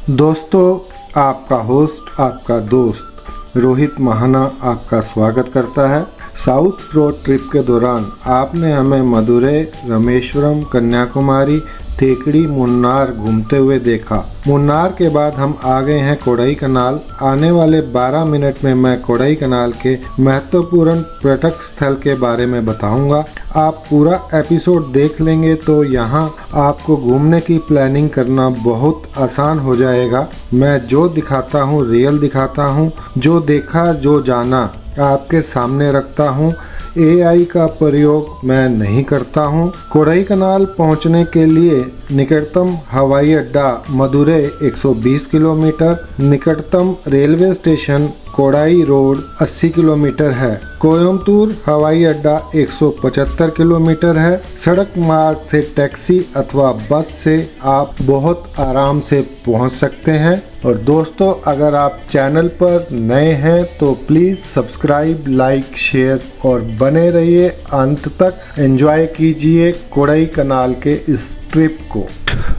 दोस्तों, आपका होस्ट, आपका दोस्त रोहित महाना आपका स्वागत करता है। साउथ रोड ट्रिप के दौरान आपने हमें मदुरै, रामेश्वरम, कन्याकुमारी, थेकड़ी, मुन्नार घूमते हुए देखा। मुन्नार के बाद हम आ गए हैं कोडाईकनाल। आने वाले 12 मिनट में मैं कोडाईकनाल के महत्वपूर्ण पर्यटक स्थल के बारे में बताऊंगा। आप पूरा एपिसोड देख लेंगे तो यहाँ आपको घूमने की प्लानिंग करना बहुत आसान हो जाएगा। मैं जो दिखाता हूँ रियल दिखाता हूँ, जो देखा जो जाना आपके सामने रखता हूँ। AI का प्रयोग मैं नहीं करता हूँ। कोडाईकनाल पहुँचने के लिए निकटतम हवाई अड्डा मदुरै 120 किलोमीटर, निकटतम railway station Kodai road 80 kilometre है। कोयम्बटूर हवाई अड्डा 175 किलोमीटर है। सड़क मार्ग से टैक्सी अथवा बस से आप बहुत आराम से पहुंच सकते हैं। और दोस्तों, अगर आप चैनल पर नए हैं तो प्लीज़ सब्सक्राइब, लाइक, शेयर और बने रहिए अंत तक। एंजॉय कीजिए कोडाईकनाल के इस ट्रिप को।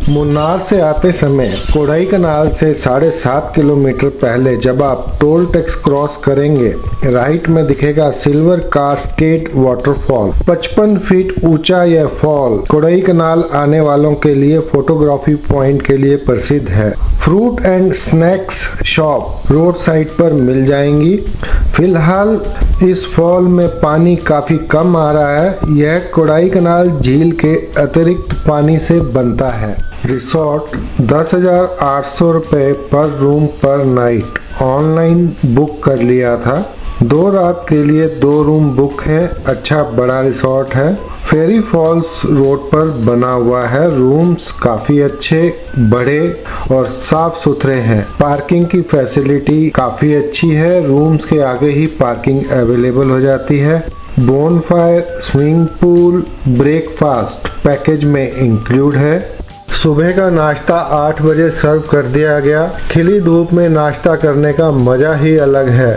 मुन्नार से आते समय कोडाईकनाल से 7.5 किलोमीटर पहले जब आप टोल टैक्स क्रॉस करेंगे, राइट में दिखेगा सिल्वर कास्केड वाटरफॉल। 55 फीट ऊंचा यह फॉल कोडाईकनाल आने वालों के लिए फोटोग्राफी पॉइंट के लिए प्रसिद्ध है। Fruit and snacks shop road side पर मिल जाएंगी। फिलहाल इस फॉल में पानी काफी कम आ रहा है। यह कोडाईकनाल झील के अतिरिक्त पानी से बनता है। रिसोर्ट 10,800 रुपये पर रूम पर नाइट ऑनलाइन बुक कर लिया था। 2 रात के लिए 2 रूम बुक है। अच्छा बड़ा रिसोर्ट है। फेरी फॉल्स रोड पर बना हुआ है। रूम्स काफी अच्छे, बड़े और साफ सुथरे हैं। पार्किंग की फैसिलिटी काफी अच्छी है। रूम्स के आगे ही पार्किंग अवेलेबल हो जाती है। Bonfire, swimming pool, breakfast package में इंक्लूड है। सुबह का नाश्ता 8 बजे सर्व कर दिया गया। खिली धूप में नाश्ता करने का मजा ही अलग है।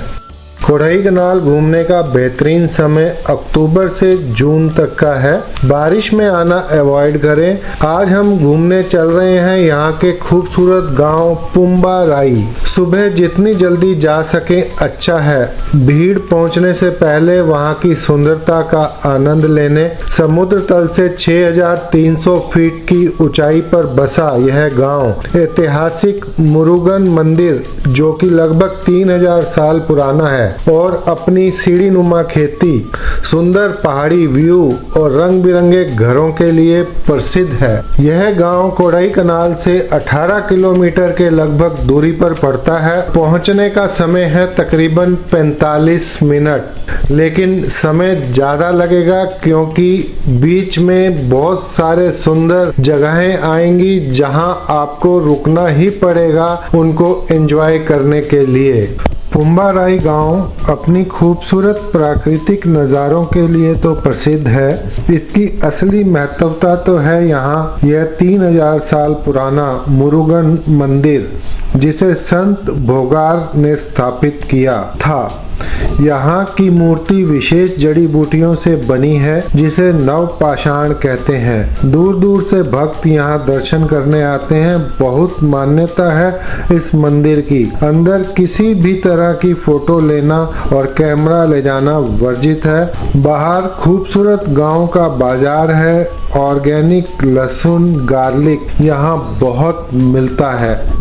कोडाईकनाल घूमने का बेहतरीन समय अक्टूबर से जून तक का है। बारिश में आना अवॉइड करें। आज हम घूमने चल रहे हैं यहाँ के खूबसूरत गांव पुम्बाराई। सुबह जितनी जल्दी जा सके अच्छा है। भीड़ पहुँचने से पहले वहाँ की सुंदरता का आनंद लेने। समुद्र तल से 6,300 फीट की ऊंचाई पर बसा यह गांव ऐतिहासिक मुरुगन मंदिर, जो कि लगभग 3,000 साल पुराना है, और अपनी सीढ़ी नुमा खेती, सुंदर पहाड़ी व्यू और रंग बिरंगे घरों के लिए प्रसिद्ध है। यह गांव कोडाईकनाल से 18 किलोमीटर के लगभग दूरी पर पड़ता है। पहुंचने का समय है तकरीबन 45 मिनट, लेकिन समय ज़्यादा लगेगा क्योंकि बीच में बहुत सारे सुंदर जगहें आएंगी जहां आपको रुकना ही पड़ेगा उनको एंजॉय करने के लिए। पुम्बाराई गांव अपनी खूबसूरत प्राकृतिक नज़ारों के लिए तो प्रसिद्ध है। इसकी असली महत्वता तो है यहाँ यह 3,000 साल पुराना मुरुगन मंदिर, जिसे संत भोगार ने स्थापित किया था। यहाँ की मूर्ति विशेष जड़ी बूटियों से बनी है, जिसे नवपाषाण कहते हैं। दूर दूर से भक्त यहाँ दर्शन करने आते हैं। बहुत मान्यता है इस मंदिर की। अंदर किसी भी तरह की फोटो लेना और कैमरा ले जाना वर्जित है। बाहर खूबसूरत गांव का बाजार है। ऑर्गेनिक लहसुन, गार्लिक यहाँ बहुत मिलता है।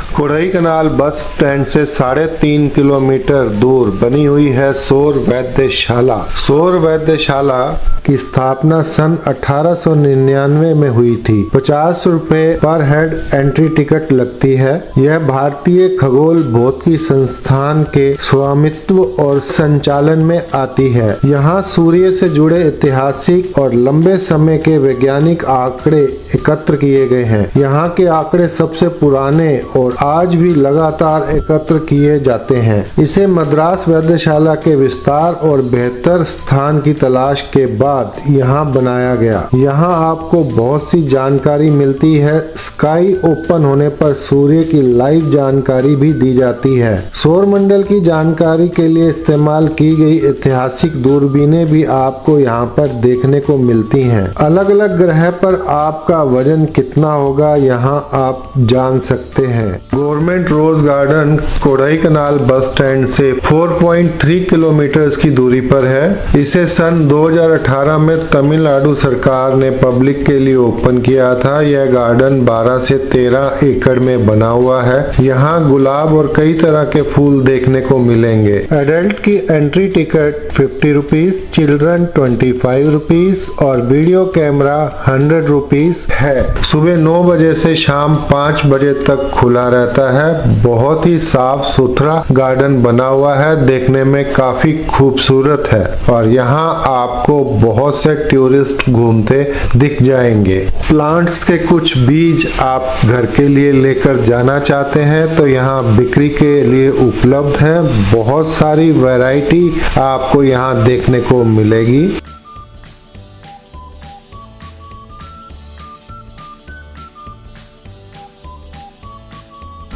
कोडाईकनाल बस स्टैंड से 3.5 किलोमीटर दूर बनी हुई है सौर वैद्यशाला। सौर वैद्यशाला की स्थापना सन 1899 में हुई थी। 50 रुपए पर हेड एंट्री टिकट लगती है। यह भारतीय खगोल भौतिकी संस्थान के स्वामित्व और संचालन में आती है। यहाँ सूर्य से जुड़े ऐतिहासिक और लंबे समय के वैज्ञानिक आंकड़े एकत्र किए गए हैं। यहाँ के आंकड़े सबसे पुराने और आज भी लगातार एकत्र किए जाते हैं। इसे मद्रास वेधशाला के विस्तार और बेहतर स्थान की तलाश के बाद यहाँ बनाया गया। यहाँ आपको बहुत सी जानकारी मिलती है। स्काई ओपन होने पर सूर्य की लाइव जानकारी भी दी जाती है। सौरमंडल की जानकारी के लिए इस्तेमाल की गई ऐतिहासिक दूरबीनें भी आपको यहाँ पर देखने को मिलती हैं। अलग अलग ग्रह पर आपका वजन कितना होगा यहाँ आप जान सकते हैं। Government rose garden Kodaikanal bus stand से 4.3 किलोमीटर की दूरी पर है। इसे सन 2018 में तमिलनाडु सरकार ने पब्लिक के लिए ओपन किया था। यह गार्डन 12 से 13 एकड़ में बना हुआ है। यहाँ गुलाब और कई तरह के फूल देखने को मिलेंगे। एडल्ट की entry ticket 50 rupees, children 25 rupees और वीडियो कैमरा 100 रुपीज है। सुबह 9 बजे से शाम 5 बजे तक खुला रहता है। बहुत ही साफ सुथरा गार्डन बना हुआ है, देखने में काफी खूबसूरत है और यहाँ आपको बहुत से टूरिस्ट घूमते दिख जाएंगे। प्लांट्स के कुछ बीज आप घर के लिए लेकर जाना चाहते हैं तो यहाँ बिक्री के लिए उपलब्ध है। बहुत सारी वैरायटी आपको यहाँ देखने को मिलेगी।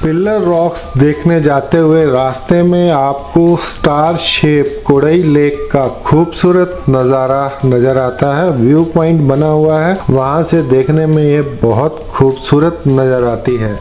पिलर रॉक्स देखने जाते हुए रास्ते में आपको स्टार शेप कोडई लेक का खूबसूरत नज़ारा नजर आता है। व्यू पॉइंट बना हुआ है, वहां से देखने में ये बहुत खूबसूरत नजर आती है।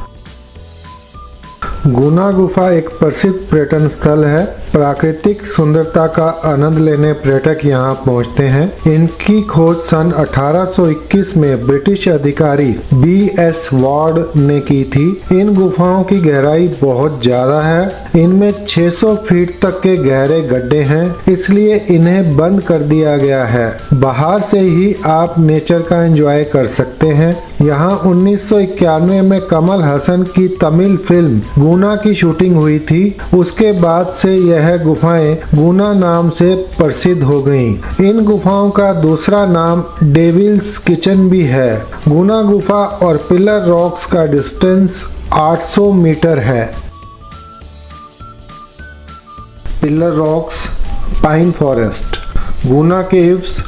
गुना गुफा एक प्रसिद्ध पर्यटन स्थल है। प्राकृतिक सुंदरता का आनंद लेने पर्यटक यहाँ पहुँचते हैं। इनकी खोज सन 1821 में ब्रिटिश अधिकारी B.S. वार्ड ने की थी। इन गुफाओं की गहराई बहुत ज्यादा है। इनमें 600 फीट तक के गहरे गड्ढे हैं, इसलिए इन्हें बंद कर दिया गया है। बाहर से ही आप नेचर का एंजॉय कर सकते हैं। यहाँ 1991 में कमल हसन की तमिल फिल्म गुना की शूटिंग हुई थी। उसके बाद से यह गुफाएं गुना नाम से प्रसिद्ध हो गईं। इन गुफाओं का दूसरा नाम डेविल्स किचन भी है। गुना गुफा और पिलर रॉक्स का डिस्टेंस 800 मीटर है। पिलर रॉक्स, पाइन फॉरेस्ट, गुना केव्स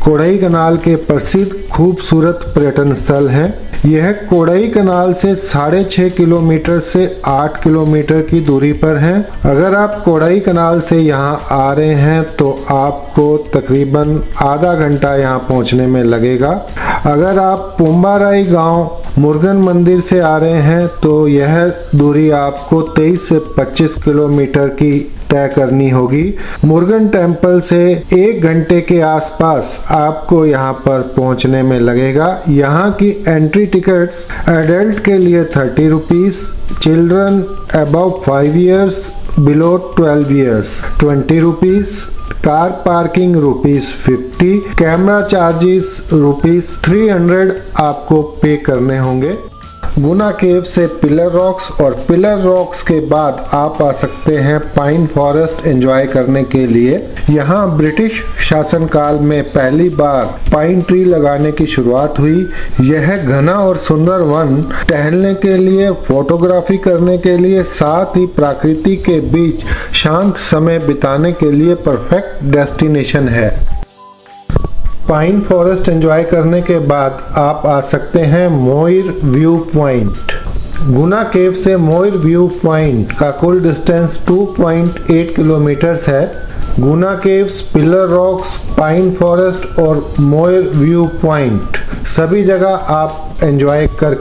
कोडाईकनाल के प्रसिद्ध खूबसूरत पर्यटन स्थल है। यह कोडाईकनाल से 6.5 किलोमीटर से 8 किलोमीटर की दूरी पर है। अगर आप कोडाईकनाल से यहाँ आ रहे हैं तो आपको तकरीबन आधा घंटा यहाँ पहुँचने में लगेगा। अगर आप पुम्बाराई गांव मुरुगन मंदिर से आ रहे हैं तो यह दूरी आपको 23 से 25 किलोमीटर की तय करनी होगी। मुरुगन टेम्पल से 1 घंटे के आसपास आपको यहाँ पर पहुँचने में लगेगा। यहाँ की एंट्री टिकट्स एडल्ट के लिए 30 rupees, children above 5 years, below 12 years 20 rupees, car parking ₹50, camera charges ₹300 आपको पे करने होंगे। गुना केव से पिलर रॉक्स और पिलर रॉक्स के बाद आप आ सकते हैं पाइन फॉरेस्ट एंजॉय करने के लिए। यहाँ ब्रिटिश शासनकाल में पहली बार पाइन ट्री लगाने की शुरुआत हुई। यह घना और सुंदर वन टहलने के लिए, फोटोग्राफी करने के लिए, साथ ही प्रकृति के बीच शांत समय बिताने के लिए परफेक्ट डेस्टिनेशन है। पाइन फॉरेस्ट एंजॉय करने के बाद आप आ सकते हैं मोइर व्यू पॉइंट। गुना केव से मोइर व्यू पॉइंट का कुल डिस्टेंस 2.8 किलोमीटर्स है। Guna caves, pillar rocks, pine forest और मोइर व्यू पॉइंट सभी जगह आप एंजॉय कर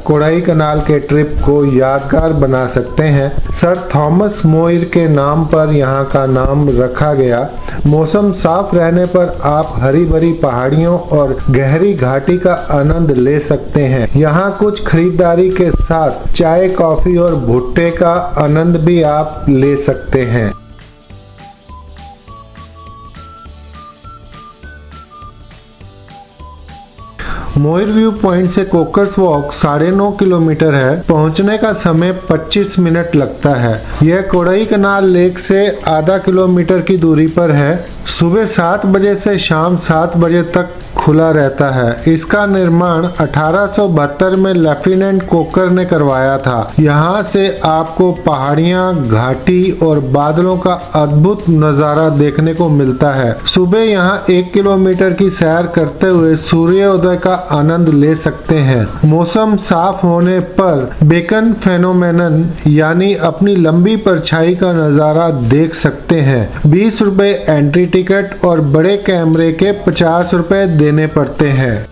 कोडाईकनाल के ट्रिप को यादगार बना सकते हैं। सर थॉमस मोइर के नाम पर यहाँ का नाम रखा गया। मौसम साफ रहने पर आप हरी भरी पहाड़ियों और गहरी घाटी का आनंद ले सकते हैं। यहाँ कुछ खरीदारी के साथ चाय, कॉफी और भुट्टे का आनंद भी आप ले सकते हैं। मोइर व्यू पॉइंट से कोकस वॉक 9.5 किलोमीटर है। पहुंचने का समय 25 मिनट लगता है। यह कोडाईकनाल लेक से आधा किलोमीटर की दूरी पर है। सुबह 7 बजे से शाम 7 बजे तक खुला रहता है। इसका निर्माण 1872 में लेफ्टिनेंट कोकर ने करवाया था। यहाँ से आपको पहाड़ियाँ, घाटी और बादलों का अद्भुत नज़ारा देखने को मिलता है। सुबह यहाँ 1 किलोमीटर की सैर करते हुए सूर्योदय का आनंद ले सकते हैं। मौसम साफ होने पर बेकन फेनोमेनन यानी अपनी लंबी परछाई का नज़ारा देख सकते हैं। 20 रुपए एंट्री टिकट और बड़े कैमरे के 50 रुपए देने पड़ते हैं।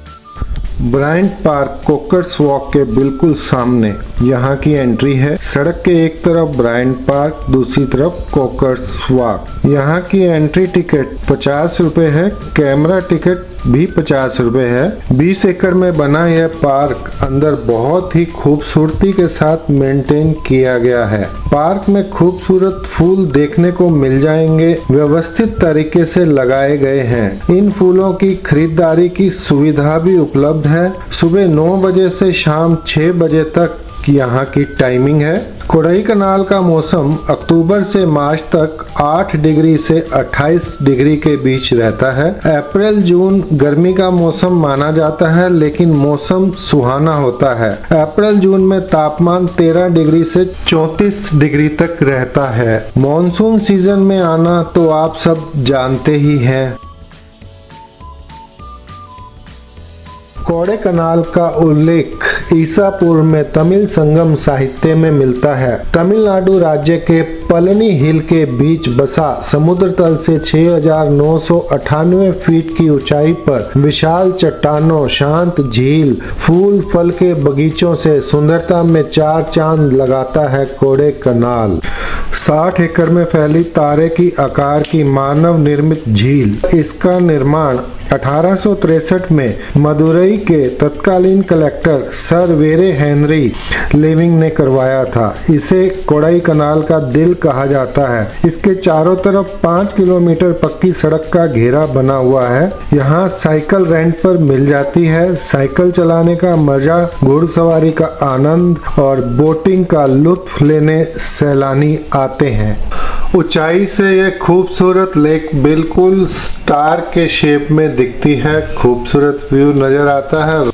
ब्रायंट पार्क कोकर्स वॉक के बिल्कुल सामने यहाँ की एंट्री है। सड़क के एक तरफ ब्रायंट पार्क, दूसरी तरफ कोकर्स वॉक। यहाँ की एंट्री टिकट 50 रुपए है, कैमरा टिकट भी 50 रुपए है। 20 एकड़ में बना यह पार्क अंदर बहुत ही खूबसूरती के साथ मेंटेन किया गया है। पार्क में खूबसूरत फूल देखने को मिल जाएंगे, व्यवस्थित तरीके से लगाए गए हैं। इन फूलों की खरीदारी की सुविधा भी उपलब्ध है। सुबह 9 बजे से शाम 6 बजे तक यहाँ की टाइमिंग है। कोडाई कनाल का मौसम अक्टूबर से मार्च तक 8 डिग्री से 28 डिग्री के बीच रहता है। अप्रैल जून गर्मी का मौसम माना जाता है, लेकिन मौसम सुहाना होता है। अप्रैल जून में तापमान 13 डिग्री से 34 डिग्री तक रहता है। मॉनसून सीजन में आना तो आप सब जानते ही हैं। कोडे कनाल का उल्लेख ईसा पूर्व में तमिल संगम साहित्य में मिलता है। तमिलनाडु राज्य के पलनी हिल के बीच बसा समुद्र तल से 6,998 फीट की ऊंचाई पर विशाल चट्टानों, शांत झील, फूल फल के बगीचों से सुंदरता में 4 चांद लगाता है कोडे कनाल। 60 एकड़ में फैली तारे की आकार की मानव निर्मित झील। इसका निर्माण 1863 में मदुरई के तत्कालीन कलेक्टर सर वेरे हेनरी लेविंग ने करवाया था। इसे कोडाई कनाल का दिल कहा जाता है। इसके चारों तरफ 5 किलोमीटर पक्की सड़क का घेरा बना हुआ है। यहाँ साइकिल रेंट पर मिल जाती है। साइकिल चलाने का मजा, घुड़सवारी का आनंद और बोटिंग का लुत्फ लेने सैलानी आते हैं। ऊंचाई से ये खूबसूरत लेक बिल्कुल स्टार के शेप में दिखती है। खूबसूरत व्यू नजर आता है।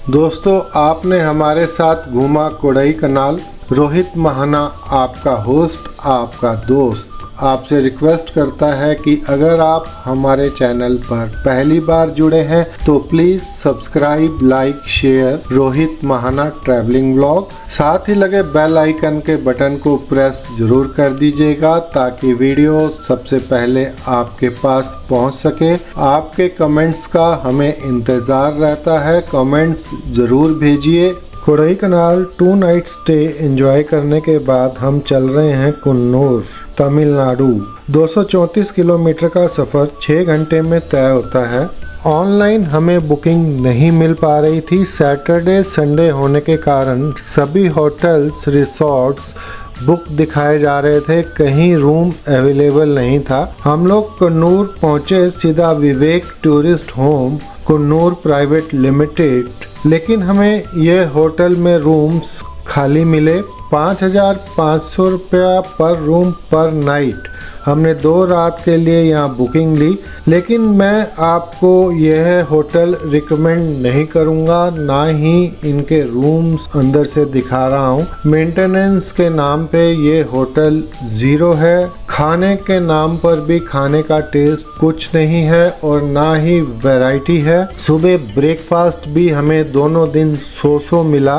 दोस्तों, आपने हमारे साथ घूमा कोडाई कनाल। रोहित महाना आपका होस्ट, आपका दोस्त, आपसे रिक्वेस्ट करता है कि अगर आप हमारे चैनल पर पहली बार जुड़े हैं तो please subscribe, like, share Rohit Mahana travelling blog. साथ ही लगे बेल आइकन के बटन को प्रेस जरूर कर दीजिएगा ताकि वीडियो सबसे पहले आपके पास पहुंच सके। आपके कमेंट्स का हमें इंतज़ार रहता है, कमेंट्स जरूर भेजिए। कोडाई कनाल 2 नाइट स्टे एंजॉय करने के बाद हम चल रहे हैं कुन्नूर, तमिलनाडु। 234 किलोमीटर का सफ़र 6 घंटे में तय होता है। ऑनलाइन हमें बुकिंग नहीं मिल पा रही थी। सैटरडे संडे होने के कारण सभी होटल्स, रिसोर्ट्स बुक दिखाए जा रहे थे, कहीं रूम अवेलेबल नहीं था। हम लोग कुन्नूर पहुंचे सीधा Vivek tourist home Coonoor private limited, लेकिन हमें यह होटल में रूम्स खाली मिले। 5,500 रुपया पर रूम पर नाइट। हमने 2 रात के लिए यहाँ बुकिंग ली, लेकिन मैं आपको यह होटल रिकमेंड नहीं करूँगा, ना ही इनके रूम्स अंदर से दिखा रहा हूँ। मेंटेनेंस के नाम पे ये होटल ज़ीरो है। खाने के नाम पर भी खाने का टेस्ट कुछ नहीं है और ना ही वैरायटी है। सुबह ब्रेकफास्ट भी हमें दोनों दिन सो मिला।